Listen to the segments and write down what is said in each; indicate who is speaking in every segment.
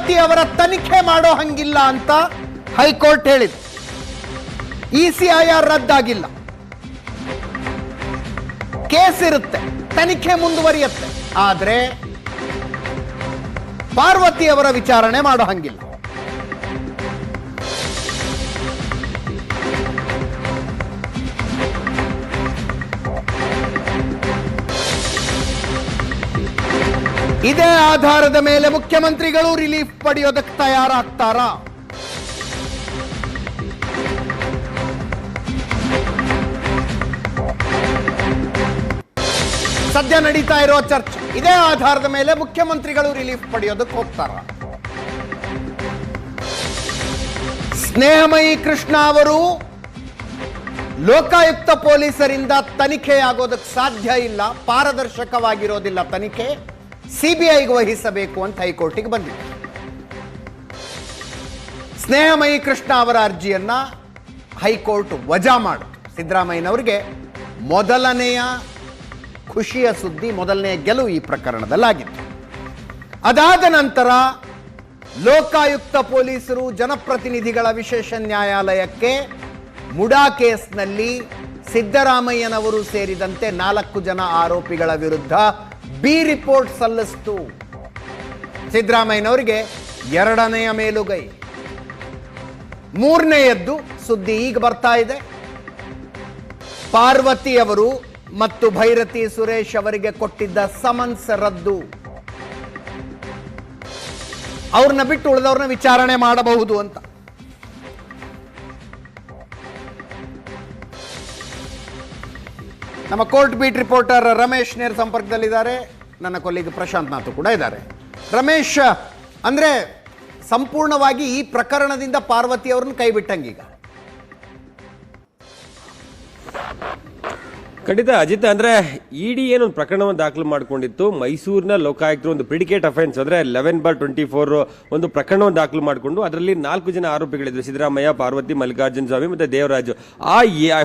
Speaker 1: ಪಾರ್ವತಿ ಅವರ ತನಿಖೆ ಮಾಡೋ ಹಂಗಿಲ್ಲ ಅಂತ ಹೈಕೋರ್ಟ್ ಹೇಳಿದೆ. ECIR ರದ್ದಾಗಿಲ್ಲ, ಕೇಸ್ ಇರುತ್ತೆ, ತನಿಖೆ ಮುಂದುವರಿಯುತ್ತೆ. ಆದ್ರೆ ಪಾರ್ವತಿ ಅವರ ವಿಚಾರಣೆ ಮಾಡೋ ಹಂಗಿಲ್ಲ. ಇದೇ ಆಧಾರದ ಮೇಲೆ ಮುಖ್ಯಮಂತ್ರಿಗಳು ರಿಲೀಫ್ ಪಡೆಯೋದಕ್ಕೆ ತಯಾರಾಗ್ತಾರಾ? ಸದ್ಯ ನಡೀತಾ ಇರೋ ಚರ್ಚೆ ಇದೇ ಆಧಾರದ ಮೇಲೆ ಮುಖ್ಯಮಂತ್ರಿಗಳು ರಿಲೀಫ್ ಪಡೆಯೋದಕ್ಕೆ ಹೋಗ್ತಾರ. ಸ್ನೇಹಮಯಿ ಕೃಷ್ಣ ಅವರು ಲೋಕಾಯುಕ್ತ ಪೊಲೀಸರಿಂದ ತನಿಖೆಯಾಗೋದಕ್ಕೆ ಸಾಧ್ಯ ಇಲ್ಲ, ಪಾರದರ್ಶಕವಾಗಿರೋದಿಲ್ಲ ತನಿಖೆ, CBIಗೆ ವಹಿಸಬೇಕು ಅಂತ ಹೈಕೋರ್ಟಿಗೆ ಬಂದಿದೆ. ಸ್ನೇಹಮಯಿ ಕೃಷ್ಣ ಅವರ ಅರ್ಜಿಯನ್ನ ಹೈಕೋರ್ಟ್ ವಜಾ ಮಾಡಿತು. ಸಿದ್ದರಾಮಯ್ಯನವರಿಗೆ ಮೊದಲನೆಯ ಖುಷಿಯ ಸುದ್ದಿ, ಮೊದಲನೆಯ ಗೆಲುವು ಈ ಪ್ರಕರಣದಲ್ಲಾಗಿತ್ತು. ಅದಾದ ನಂತರ ಲೋಕಾಯುಕ್ತ ಪೊಲೀಸರು ಜನಪ್ರತಿನಿಧಿಗಳ ವಿಶೇಷ ನ್ಯಾಯಾಲಯಕ್ಕೆ ಮುಡಾ ಕೇಸ್ನಲ್ಲಿ ಸಿದ್ದರಾಮಯ್ಯನವರು ಸೇರಿದಂತೆ 4 ಜನ ಆರೋಪಿಗಳ ವಿರುದ್ಧ ಬಿ ರಿಪೋರ್ಟ್ ಸಲ್ಲಿಸಿತು. ಸಿದ್ದರಾಮಯ್ಯನವರಿಗೆ 2ನೆಯ ಮೇಲುಗೈ. 3ನೇಯದ್ದು ಸುದ್ದಿ ಈಗ ಬರ್ತಾ ಇದೆ. ಪಾರ್ವತಿ ಅವರು ಮತ್ತು ಭೈರತಿ ಸುರೇಶ್ ಅವರಿಗೆ ಕೊಟ್ಟಿದ್ದ ಸಮನ್ಸ್ ರದ್ದು. ಅವ್ರನ್ನ ಬಿಟ್ಟು ಉಳಿದವ್ರನ್ನ ವಿಚಾರಣೆ ಮಾಡಬಹುದು ಅಂತ. ನಮ್ಮ ಕೋರ್ಟ್ ಬೀಟ್ ರಿಪೋರ್ಟರ್ ರಮೇಶ್ ನೇರ ಸಂಪರ್ಕದಲ್ಲಿದ್ದಾರೆ. ನನ್ನ ಕೊಲ್ಲಿಗೆ ಪ್ರಶಾಂತ್ ನಾಥ್ ಕೂಡ ಇದ್ದಾರೆ. ರಮೇಶ್, ಅಂದ್ರೆ ಸಂಪೂರ್ಣವಾಗಿ ಈ ಪ್ರಕರಣದಿಂದ ಪಾರ್ವತಿ ಅವ್ರನ್ನ ಕೈ ಬಿಟ್ಟಂಗೀಗ.
Speaker 2: ಖಂಡಿತ ಅಜಿತ್, ಅಂದ್ರೆ ಇಡಿ ಏನೊಂದು ಪ್ರಕರಣವನ್ನು ದಾಖಲು ಮಾಡಿಕೊಂಡಿತ್ತು. ಮೈಸೂರಿನ ಲೋಕಾಯುಕ್ತರು ಒಂದು ಪ್ರಿಡಿಕೇಟ್ ಅಫೆನ್ಸ್ ಅಂದ್ರೆ 11/24 ಒಂದು ಪ್ರಕರಣವನ್ನು ದಾಖಲು ಮಾಡಿಕೊಂಡು ಅದರಲ್ಲಿ 4 ಜನ ಆರೋಪಿಗಳಿದ್ರು, ಸಿದ್ದರಾಮಯ್ಯ, ಪಾರ್ವತಿ, ಮಲ್ಲಿಕಾರ್ಜುನ ಸ್ವಾಮಿ ಮತ್ತೆ ದೇವರಾಜು. ಆ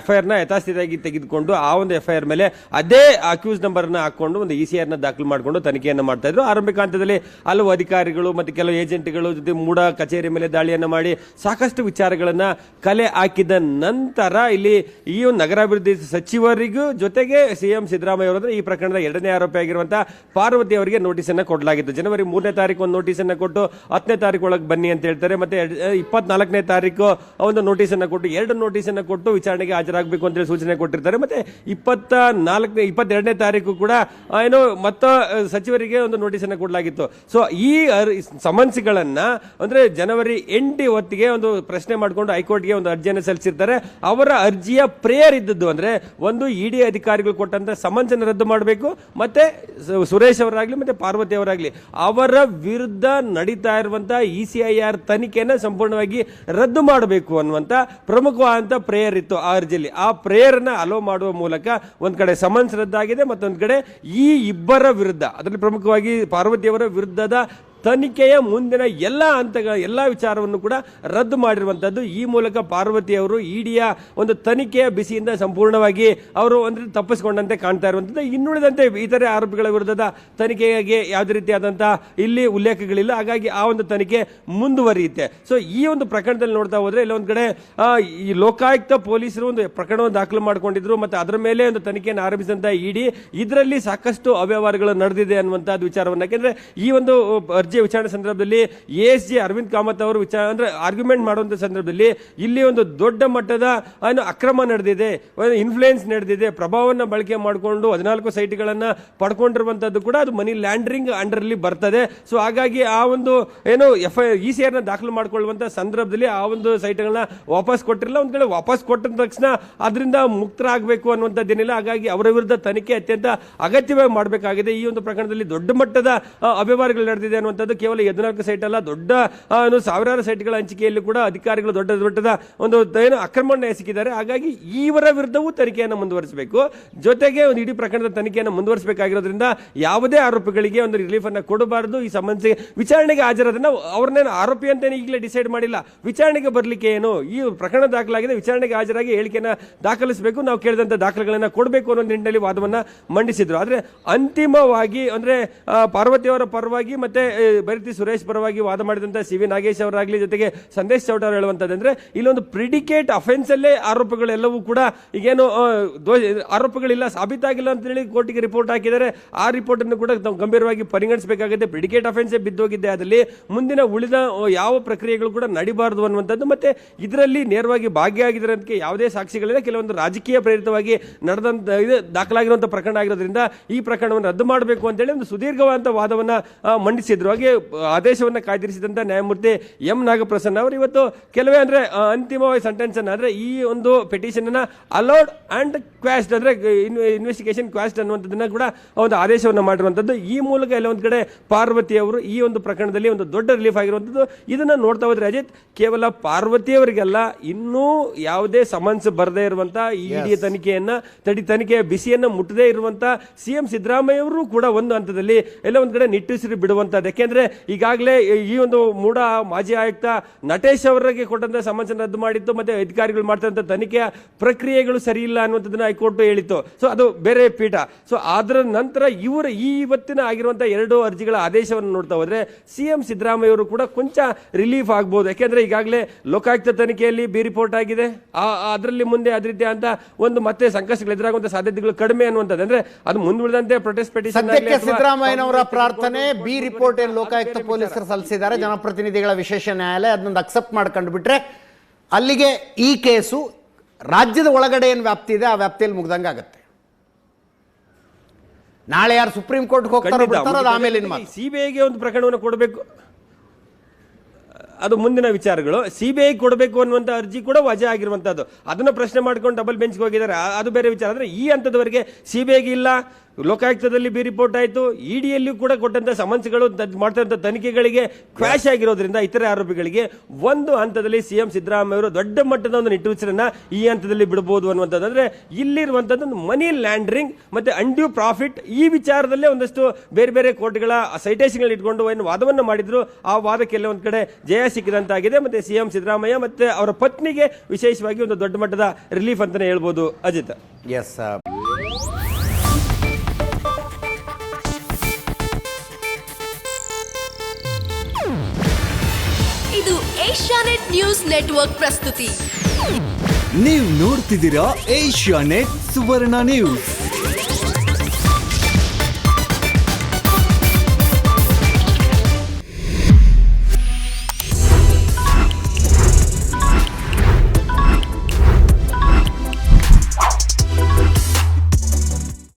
Speaker 2: FIR ನ ಯಥಾಸ್ಥಿತಿಯಾಗಿ ತೆಗೆದುಕೊಂಡು ಆ ಒಂದು FIR ಮೇಲೆ ಅದೇ ಅಕ್ಯೂಸ್ ನಂಬರ್ ನ ಹಾಕೊಂಡು ಒಂದು ECIR ನ ದಾಖಲು ಮಾಡಿಕೊಂಡು ತನಿಖೆಯನ್ನು ಮಾಡ್ತಾ ಇದ್ರು. ಆರಂಭಿಕ ಹಂತದಲ್ಲಿ ಹಲವು ಅಧಿಕಾರಿಗಳು ಮತ್ತೆ ಕೆಲವು ಏಜೆಂಟ್ಗಳು ಜೊತೆ ಮೂಡ ಕಚೇರಿ ಮೇಲೆ ದಾಳಿಯನ್ನ ಮಾಡಿ ಸಾಕಷ್ಟು ವಿಚಾರಗಳನ್ನ ಕಲೆ ಹಾಕಿದ ನಂತರ ಇಲ್ಲಿ ಈ ಒಂದು ನಗರಾಭಿವೃದ್ಧಿ ಸಚಿವರಿಗೂ ಜೊತೆಗೆ CM ಸಿದ್ದರಾಮಯ್ಯ ಅವರು ಈ ಪ್ರಕರಣದ 2ನೇ ಆರೋಪಿ ಆಗಿರುವಂತಹ ಪಾರ್ವತಿ ಅವರಿಗೆ ನೋಟಿಸ್ ಅನ್ನ ಕೊಡಲಾಗಿತ್ತು. ಜನವರಿ 3ನೇ ತಾರೀಕು ಒಂದು ನೋಟಿಸ್ ಅನ್ನ ಕೊಟ್ಟು 10ನೇ ತಾರೀಕು ಒಳಗೆ ಬನ್ನಿ ಅಂತ ಹೇಳ್ತಾರೆ. ಮತ್ತೆ 24ನೇ ತಾರೀಕು ಒಂದು ನೋಟಿಸ್ ಅನ್ನ ಕೊಟ್ಟು 2 ನೋಟಿಸ್ ಅನ್ನ ಕೊಟ್ಟು ವಿಚಾರಣೆಗೆ ಹಾಜರಾಗಬೇಕು ಅಂತ ಹೇಳಿ ಸೂಚನೆ ಕೊಟ್ಟಿರ್ತಾರೆ. ಮತ್ತೆ 22ನೇ ತಾರೀಕು ಕೂಡ ಏನೋ ಮತ್ತ ಸಚಿವರಿಗೆ ಒಂದು ನೋಟಿಸ್ ಅನ್ನ ಕೊಡಲಾಗಿತ್ತು. ಸೊ ಈ ಸಮನ್ಸ್ಗಳನ್ನ ಅಂದ್ರೆ ಜನವರಿ 8 ಹೊತ್ತಿಗೆ ಒಂದು ಪ್ರಶ್ನೆ ಮಾಡಿಕೊಂಡು ಹೈಕೋರ್ಟ್ಗೆ ಒಂದು ಅರ್ಜಿಯನ್ನು ಸಲ್ಲಿಸಿರ್ತಾರೆ. ಅವರ ಅರ್ಜಿಯ ಪ್ರೇಯರ್ ಇದ್ದದ್ದು ಅಂದ್ರೆ ಒಂದು ಇಡಿ ಅಧಿಕಾರಿಗಳು ಕೊಟ್ಟಂತ ಸಮನ್ಸ್ ಅನ್ನು ರದ್ದು ಮಾಡಬೇಕು, ಮತ್ತೆ ಸುರೇಶ್ ಅವರಾಗ್ಲಿ ಮತ್ತೆ ಪಾರ್ವತಿ ಅವರಾಗ್ಲಿ ಅವರ ವಿರುದ್ಧ ನಡೀತಾ ಇರುವಂತಹ ECIR ತನಿಖೆಯನ್ನು ಸಂಪೂರ್ಣವಾಗಿ ರದ್ದು ಮಾಡಬೇಕು ಅನ್ನುವಂತ ಪ್ರಮುಖವಾದಂತ ಪ್ರೇಯರ್ ಇತ್ತು ಆ ಅರ್ಜಿಯಲ್ಲಿ. ಆ ಪ್ರೇಯರ್ ಅನ್ನ ಅಲೋ ಮಾಡುವ ಮೂಲಕ ಒಂದ್ ಕಡೆ ಸಮನ್ಸ್ ರದ್ದಾಗಿದೆ, ಮತ್ತೊಂದ್ ಕಡೆ ಈ ಇಬ್ಬರ ವಿರುದ್ಧ ಅದರಲ್ಲಿ ಪ್ರಮುಖವಾಗಿ ಪಾರ್ವತಿಯವರ ವಿರುದ್ಧದ ತನಿಖೆಯ ಮುಂದಿನ ಎಲ್ಲ ಹಂತಗಳ ಎಲ್ಲ ವಿಚಾರವನ್ನು ಕೂಡ ರದ್ದು ಮಾಡಿರುವಂತದ್ದು. ಈ ಮೂಲಕ ಪಾರ್ವತಿ ಅವರು ಇಡಿಯ ಒಂದು ತನಿಖೆಯ ಬಿಸಿಯಿಂದ ಸಂಪೂರ್ಣವಾಗಿ ಅವರು ಅಂದ್ರೆ ತಪ್ಪಿಸಿಕೊಂಡಂತೆ ಕಾಣ್ತಾ ಇರುವಂತದ್ದು. ಇನ್ನುಳಿದಂತೆ ಇತರೆ ಆರೋಪಿಗಳ ವಿರುದ್ಧದ ತನಿಖೆಗೆ ಯಾವುದೇ ರೀತಿಯಾದಂತಹ ಇಲ್ಲಿ ಉಲ್ಲೇಖಗಳಿಲ್ಲ. ಹಾಗಾಗಿ ಆ ಒಂದು ತನಿಖೆ ಮುಂದುವರಿಯುತ್ತೆ. ಸೊ ಈ ಒಂದು ಪ್ರಕರಣದಲ್ಲಿ ನೋಡ್ತಾ ಹೋದ್ರೆ ಇಲ್ಲೊಂದ್ ಕಡೆ ಈ ಲೋಕಾಯುಕ್ತ ಪೊಲೀಸರು ಒಂದು ಪ್ರಕರಣವನ್ನು ದಾಖಲು ಮಾಡಿಕೊಂಡಿದ್ರು, ಮತ್ತೆ ಅದರ ಮೇಲೆ ಒಂದು ತನಿಖೆಯನ್ನು ಆರಂಭಿಸಿದಂತಹ ಇಡಿ ಇದರಲ್ಲಿ ಸಾಕಷ್ಟು ಅವ್ಯವಹಾರಗಳು ನಡೆದಿದೆ ಅನ್ನುವಂತಹ ವಿಚಾರವನ್ನು, ಯಾಕೆಂದ್ರೆ ಈ ಒಂದು ಅರ್ಜಿ ವಿಚಾರಣೆ ಸಂದರ್ಭದಲ್ಲಿ ASG ಅರವಿಂದ್ ಕಾಮತ್ ಅವರು ಅಂದ್ರೆ ಆರ್ಗ್ಯುಮೆಂಟ್ ಮಾಡುವಂತ ಸಂದರ್ಭದಲ್ಲಿ ಇಲ್ಲಿ ಒಂದು ದೊಡ್ಡ ಮಟ್ಟದ ಅಕ್ರಮ ನಡೆದಿದೆ, ಇನ್ಫ್ಲೂಯೆನ್ಸ್ ನಡೆದಿದೆ, ಪ್ರಭಾವವನ್ನು ಬಳಕೆ ಮಾಡಿಕೊಂಡು 14 ಸೈಟ್ಗಳನ್ನ ಪಡ್ಕೊಂಡಿರುವಂತದ್ದು ಕೂಡ ಅದು ಮನಿ ಲ್ಯಾಂಡರಿಂಗ್ ಅಂಡರ್ ಅಲ್ಲಿ ಬರ್ತದೆ. ಸೊ ಹಾಗಾಗಿ ಆ ಒಂದು ಏನು ECIR ನ ದಾಖಲು ಮಾಡಿಕೊಳ್ಳುವಂತ ಸಂದರ್ಭದಲ್ಲಿ ಆ ಒಂದು ಸೈಟ್ಗಳನ್ನ ವಾಪಸ್ ಕೊಟ್ಟಿರಲಿಲ್ಲ. ಒಂದ್ ಕಡೆ ವಾಪಸ್ ಕೊಟ್ಟ ತಕ್ಷಣ ಅದರಿಂದ ಮುಕ್ತರಾಗಬೇಕು ಅನ್ನುವಂಥದ್ದೇನಿಲ್ಲ. ಹಾಗಾಗಿ ಅವರ ವಿರುದ್ಧ ತನಿಖೆ ಅತ್ಯಂತ ಅಗತ್ಯವಾಗಿ ಮಾಡಬೇಕಾಗಿದೆ. ಈ ಒಂದು ಪ್ರಕರಣದಲ್ಲಿ ದೊಡ್ಡ ಮಟ್ಟದ ಅವ್ಯವಹಾರಗಳು ನಡೆದಿದೆ ಅನ್ನುವಂಥದ್ದು ಕೇವಲ 14 ಸೈಟ್ ಅಲ್ಲ, ದೊಡ್ಡ ಸಾವಿರಾರು ಸೈಟ್ಗಳ ಹಂಚಿಕೆಯಲ್ಲಿ ಕೂಡ ಅಧಿಕಾರಿಗಳು ದೊಡ್ಡ ಮಟ್ಟದ ಒಂದು ಅಕ್ರಮವನ್ನು ಎಸಗಿದ್ದಾರೆ. ಹಾಗಾಗಿ ಇವರ ವಿರುದ್ಧವೂ ತನಿಖೆಯನ್ನು ಮುಂದುವರಿಸಬೇಕು, ಜೊತೆಗೆ ಒಂದು ಇಡೀ ಪ್ರಕರಣದ ತನಿಖೆಯನ್ನು ಮುಂದುವರಿಸಬೇಕಾಗಿರೋದ್ರಿಂದ ಯಾವುದೇ ಆರೋಪಿಗಳಿಗೆ ಒಂದು ರಿಲೀಫ್ ಅನ್ನು ಕೊಡಬಾರದು. ಈ ಸಂಬಂಧ ವಿಚಾರಣೆಗೆ ಹಾಜರಾದನ್ನ ಅವ್ರನ್ನೇನು ಆರೋಪಿ ಅಂತ ಈಗಲೇ ಡಿಸೈಡ್ ಮಾಡಿಲ್ಲ, ವಿಚಾರಣೆಗೆ ಬರಲಿಕ್ಕೆ ಏನು ಈ ಪ್ರಕರಣ ದಾಖಲಾಗಿದೆ, ವಿಚಾರಣೆಗೆ ಹಾಜರಾಗಿ ಹೇಳಿಕೆಯನ್ನು ದಾಖಲಿಸಬೇಕು, ನಾವು ಕೇಳಿದಂತ ದಾಖಲೆಗಳನ್ನು ಕೊಡಬೇಕು ಅನ್ನೋ ನಿಟ್ಟಿನಲ್ಲಿ ವಾದವನ್ನ ಮಂಡಿಸಿದ್ರು. ಆದ್ರೆ ಅಂತಿಮವಾಗಿ ಅಂದ್ರೆ ಪಾರ್ವತಿ ಅವರ ಪರವಾಗಿ ಮತ್ತೆ ಬೈರತಿ ಸುರೇಶ್ ಪರವಾಗಿ ವಾದ ಮಾಡಿದಂತ ಸಿ ವಿ ನಾಗೇಶ್ ಅವರಾಗ್ಲಿ, ಜೊತೆಗೆ ಸಂದೇಶ್ ಚೌಟ ಅವರು ಹೇಳುವಂತಂದ್ರೆ ಇಲ್ಲೊಂದು ಪ್ರಿಡಿಕೇಟ್ ಅಫೆನ್ಸ್ ಅಲ್ಲೇ ಆರೋಪಗಳೆಲ್ಲವೂ ಕೂಡ ಈಗೇನು ಆರೋಪಗಳಿಲ್ಲ, ಸಾಬೀತಾಗಿಲ್ಲ ಅಂತ ಹೇಳಿ ಕೋರ್ಟಿಗೆ ರಿಪೋರ್ಟ್ ಹಾಕಿದ್ದಾರೆ. ಆ ರಿಪೋರ್ಟ್ ಅನ್ನು ಕೂಡ ಗಂಭೀರವಾಗಿ ಪರಿಗಣಿಸಬೇಕಾಗುತ್ತೆ. ಪ್ರಿಡಿಕೇಟ್ ಅಫೆನ್ಸ್ ಬಿದ್ದೋಗಿದ್ದೆ, ಅದರಲ್ಲಿ ಮುಂದಿನ ಉಳಿದ ಯಾವ ಪ್ರಕ್ರಿಯೆಗಳು ಕೂಡ ನಡಿಬಾರದು ಅನ್ನುವಂಥದ್ದು. ಮತ್ತೆ ಇದರಲ್ಲಿ ನೇರವಾಗಿ ಭಾಗಿಯಾಗಿದ್ದಾರೆ ಅಂತ ಯಾವುದೇ ಸಾಕ್ಷಿಗಳಿಲ್ಲ. ಕೆಲವೊಂದು ರಾಜಕೀಯ ಪ್ರೇರಿತವಾಗಿ ನಡೆದಂತ ಇದು ದಾಖಲಾಗಿರುವಂತಹ ಪ್ರಕರಣ ಆಗಿರೋದ್ರಿಂದ ಈ ಪ್ರಕರಣವನ್ನು ರದ್ದು ಮಾಡಬೇಕು ಅಂತ ಹೇಳಿ ಒಂದು ಸುದೀರ್ಘವಾದ ವಾದವನ್ನ ಮಂಡಿಸಿದ್ರು. ಹಾಗೆ ಆದೇಶವನ್ನ ಕಾಯ್ದಿರಿಸಿದಂತ ನ್ಯಾಯಮೂರ್ತಿ ಎಂ ನಾಗಪ್ರಸನ್ನ ಅವರು ಇವತ್ತು ಕೆಲವೇ ಅಂದ್ರೆ ಅಂತಿಮವಾಗಿ ಸೆಂಟೆನ್ಸ್ ಅನ್ನ ಅಂದ್ರೆ ಈ ಒಂದು ಪಿಟಿಷನ್ ಅನ್ನ ಅಲೌಡ್ ಅಂಡ್ ಕ್ವಾಶ್ಡ್ ಅಂದ್ರೆ ಇನ್ವೆಸ್ಟಿಗೇಷನ್ ಕ್ವಾಶ್ಡ್ ಅನ್ನುವಂಥದ್ದನ್ನ ಕೂಡ ಒಂದು ಆದೇಶವನ್ನು ಮಾಡಿರುವಂತದ್ದು. ಈ ಮೂಲಕ ಎಲ್ಲ ಒಂದು ಕಡೆ ಪಾರ್ವತಿ ಅವರು ಈ ಒಂದು ಪ್ರಕರಣದಲ್ಲಿ ಒಂದು ದೊಡ್ಡ ರಿಲೀಫ್ ಆಗಿರುವಂತದ್ದು. ಇದನ್ನ ನೋಡ್ತಾ ಹೋದ್ರೆ ಅಜಿತ್, ಕೇವಲ ಪಾರ್ವತಿಯವರಿಗೆಲ್ಲ ಇನ್ನೂ ಯಾವುದೇ ಸಮನ್ಸ್ ಬರದೇ ಇರುವಂತ ಇಡಿ ತನಿಖೆಯ ಬಿಸಿಯನ್ನ ಮುಟ್ಟದೇ ಇರುವಂತ ಸಿಎಂ ಸಿದ್ದರಾಮಯ್ಯ ಅವರು ಕೂಡ ಒಂದು ಹಂತದಲ್ಲಿ ಎಲ್ಲ ಒಂದ್ ಕಡೆ ನಿಟ್ಟುಸಿರು ಬಿಡುವಂತದ್ದು. ಯಾಕೆಂದ್ರೆ ಈಗಾಗಲೇ ಈ ಒಂದು ಮೂಡ ಮಾಜಿ ಆಯುಕ್ತ ನಟೇಶ್ ಅವರಿಗೆ ಕೊಟ್ಟಂತ ಸಮನ್ಸ್ ರದ್ದು ಮಾಡಿತ್ತು, ಮತ್ತೆ ಅಧಿಕಾರಿಗಳು ಮಾಡ್ತಂತ ತನಿಖೆಯ ಪ್ರಕ್ರಿಯೆಗಳು ಸರಿ ಇಲ್ಲ ಅನ್ನುವಂಥದ್ದನ್ನ ಹೈಕೋರ್ಟ್ ಹೇಳಿತ್ತು. ಸೊ ಅದು ಬೇರೆ ಪೀಠ. ಸೊ ಅದರ ನಂತರ ಇವತ್ತಿನ ಆಗಿರುವಂತಹ 2 ಅರ್ಜಿಗಳ ಆದೇಶವನ್ನು ನೋಡ್ತಾ ಹೋದ್ರೆ ಸಿಎಂ ಸಿದ್ದರಾಮಯ್ಯ ಅವರು ಕೂಡ ಕೊಂಚ ರಿಲೀಫ್ ಆಗ್ಬಹುದು. ಯಾಕೆಂದ್ರೆ ಈಗಾಗಲೇ ಲೋಕಾಯುಕ್ತ ತನಿಖೆಯಲ್ಲಿ ಬಿ ರಿಪೋರ್ಟ್ ಆಗಿದೆ, ಅದರಲ್ಲಿ ಮುಂದೆ ಅದೇ ರೀತಿ ಅಂತ ಒಂದು ಮತ್ತೆ ಸಂಕಷ್ಟಗಳು ಎದುರಾಗುವಂತಹ ಸಾಧ್ಯತೆಗಳು ಕಡಿಮೆ ಅನ್ನುವಂಥದ್ದು. ಅಂದ್ರೆ ಅದು ಮುಂದುವರೆದಂತೆ ಪ್ರೊಟೆಸ್ಟ್ ಪಿಟಿಷನ್
Speaker 1: ಸಿದ್ದರಾಮಯ್ಯನವರ ಪ್ರಾರ್ಥನೆ ಬಿ ರಿಪೋರ್ಟ್ ಏನು ಲೋಕಾಯುಕ್ತ ಪೊಲೀಸರು ಸಲ್ಲಿಸಿದ್ದಾರೆ, ಜನಪ್ರತಿನಿಧಿಗಳ ವಿಶೇಷ ನ್ಯಾಯಾಲಯ ಅದನ್ನೊಂದು ಅಕ್ಸೆಪ್ಟ್ ಮಾಡ್ಕೊಂಡು ಬಿಟ್ರೆ ಅಲ್ಲಿಗೆ ಈ ಕೇಸು ರಾಜ್ಯದ ಒಳಗಡೆ ಏನು ವ್ಯಾಪ್ತಿ ಇದೆ ಆ ವ್ಯಾಪ್ತಿಯಲ್ಲಿ ಮುಗ್ದಂಗೆ ಆಗುತ್ತೆ. ನಾಳೆ ಯಾರು ಸುಪ್ರೀಂ ಕೋರ್ಟ್ಗೆ ಹೋಗ್ತಾರೋ ಬಿಡ್ತಾರೋ ಅದು ಆಮೇಲೆ
Speaker 2: ಸಿಬಿಐಗೆ ಒಂದು ಪ್ರಕರಣವನ್ನು ಕೊಡಬೇಕು, ಅದು ಮುಂದಿನ ವಿಚಾರಗಳು. ಸಿಬಿಐ ಕೊಡಬೇಕು ಅನ್ನುವಂಥ ಅರ್ಜಿ ಕೂಡ ವಜಾ ಆಗಿರುವಂತದ್ದು, ಅದನ್ನ ಪ್ರಶ್ನೆ ಮಾಡ್ಕೊಂಡು ಡಬಲ್ ಬೆಂಚ್ಗೆ ಹೋಗಿದ್ದಾರೆ, ಅದು ಬೇರೆ ವಿಚಾರ. ಅಂದ್ರೆ ಈ ಹಂತದವರೆಗೆ ಸಿಬಿಐಗೆ ಇಲ್ಲ, ಲೋಕಾಯುಕ್ತದಲ್ಲಿ ಬಿ ರಿಪೋರ್ಟ್ ಆಯಿತು, ಇಡಿಯಲ್ಲಿಯೂ ಕೂಡ ಕೊಟ್ಟಂತ ಸಮನ್ಸ್ಗಳು ಮಾಡ್ತಂತ ತನಿಖೆಗಳಿಗೆ ಕ್ವಾಶ್ ಆಗಿರೋದ್ರಿಂದ ಇತರೆ ಆರೋಪಿಗಳಿಗೆ ಒಂದು ಹಂತದಲ್ಲಿ ಸಿಎಂ ಸಿದ್ದರಾಮಯ್ಯ ಅವರು ದೊಡ್ಡ ಮಟ್ಟದ ಒಂದು ನಿಟ್ಟುಸಿರನ್ನ ಈ ಹಂತದಲ್ಲಿ ಬಿಡಬಹುದು ಅನ್ನುವಂಥದ್ದು. ಅಂದ್ರೆ ಇಲ್ಲಿರುವಂತದ್ದು ಮನಿ ಲ್ಯಾಂಡ್ರಿಂಗ್ ಮತ್ತೆ ಅನ್ಡ್ಯೂ ಪ್ರಾಫಿಟ್, ಈ ವಿಚಾರದಲ್ಲೇ ಒಂದಷ್ಟು ಬೇರೆ ಬೇರೆ ಕೋರ್ಟ್ಗಳ ಸೈಟೇಷನ್ ಇಟ್ಕೊಂಡು ಏನು ವಾದವನ್ನು ಮಾಡಿದ್ರು, ಆ ವಾದಕ್ಕೆಲ್ಲ ಒಂದ್ ಕಡೆ ಜಯ ಸಿಕ್ಕಿದಂತಾಗಿದೆ. ಮತ್ತೆ ಸಿಎಂ ಸಿದ್ದರಾಮಯ್ಯ ಮತ್ತೆ ಅವರ ಪತ್ನಿಗೆ ವಿಶೇಷವಾಗಿ ಒಂದು ದೊಡ್ಡ ಮಟ್ಟದ ರಿಲೀಫ್ ಅಂತಾನೆ ಹೇಳ್ಬೋದು ಅಜಿತ್.
Speaker 1: ಎಸ್,
Speaker 3: ಇದು ಏಷ್ಯಾನೆಟ್ ನ್ಯೂಸ್ ನೆಟ್ವರ್ಕ್ ಪ್ರಸ್ತುತಿ.
Speaker 4: ನೀವು ನೋಡ್ತಿದ್ದೀರಾ ಏಷ್ಯಾನೆಟ್ ಸುವರ್ಣ ನ್ಯೂಸ್.